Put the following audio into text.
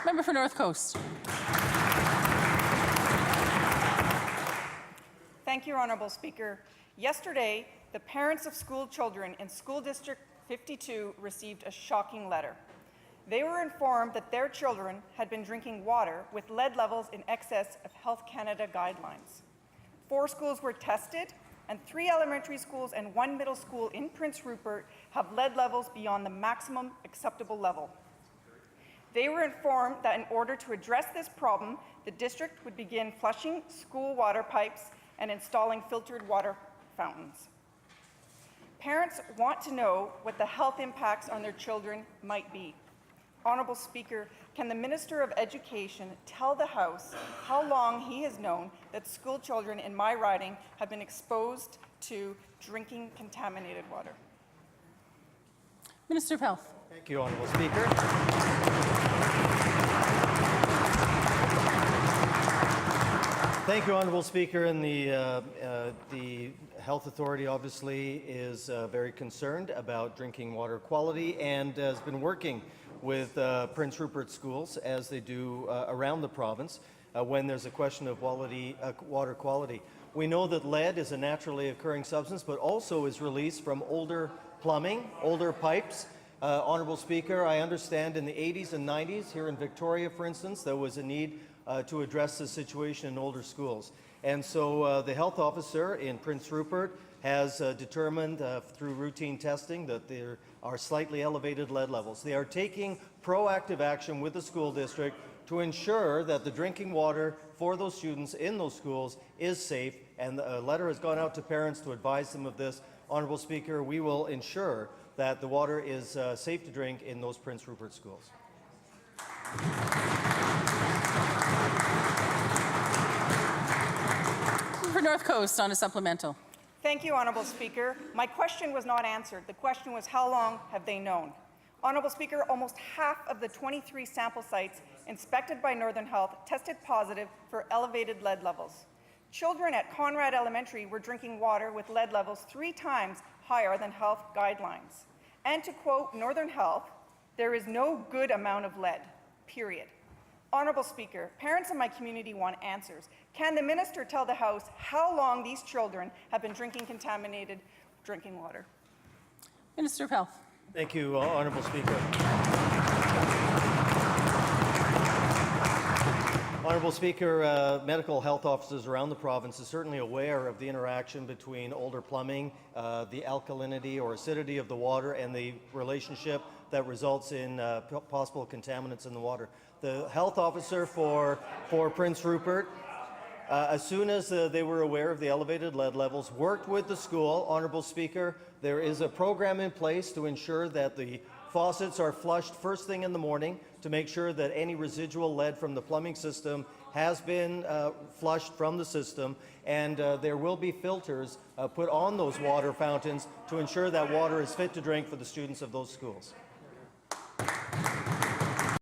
Member for North Coast. Thank you, Honourable Speaker. Yesterday, the parents of school children in School District 52 received a shocking letter. They were informed that their children had been drinking water with lead levels in excess of Health Canada guidelines. 4 schools were tested, and 3 elementary schools and 1 middle school in Prince Rupert have lead levels beyond the maximum acceptable level. They were informed that in order to address this problem, the district would begin flushing school water pipes and installing filtered water fountains. Parents want to know what the health impacts on their children might be. Honourable Speaker, can the Minister of Education tell the House how long he has known that school children in my riding have been exposed to drinking contaminated water? Minister of Health. Thank you, Honourable Speaker. Thank you, Honourable Speaker. And the Health Authority obviously is very concerned about drinking water quality and has been working with Prince Rupert schools, as they do around the province, when there's a question of water quality. We know that lead is a naturally occurring substance, but also is released from older plumbing, older pipes. Honourable Speaker, I understand in the 80s and 90s, here in Victoria, for instance, there was a need to address the situation in older schools. And so the health officer in Prince Rupert has determined through routine testing that there are slightly elevated lead levels. They are taking proactive action with the school district to ensure that the drinking water for those students in those schools is safe, and a letter has gone out to parents to advise them of this. Honourable Speaker, we will ensure that the water is safe to drink in those Prince Rupert schools. For North Coast on a supplemental. Thank you, Honourable Speaker. My question was not answered. The question was, how long have they known? Honourable Speaker, almost half of the 23 sample sites inspected by Northern Health tested positive for elevated lead levels. Children at Conrad Elementary were drinking water with lead levels 3 times higher than health guidelines. And to quote Northern Health, there is no good amount of lead, period. Honourable Speaker, parents in my community want answers. Can the minister tell the House how long these children have been drinking contaminated drinking water? Minister of Health. Thank you, Honourable Speaker. Honourable Speaker, medical health officers around the province are certainly aware of the interaction between older plumbing, the alkalinity or acidity of the water, and the relationship that results in possible contaminants in the water. The health officer for Prince Rupert, as soon as they were aware of the elevated lead levels, worked with the school. Honourable Speaker, there is a program in place to ensure that the faucets are flushed first thing in the morning to make sure that any residual lead from the plumbing system has been flushed from the system, and there will be filters put on those water fountains to ensure that water is fit to drink for the students of those schools.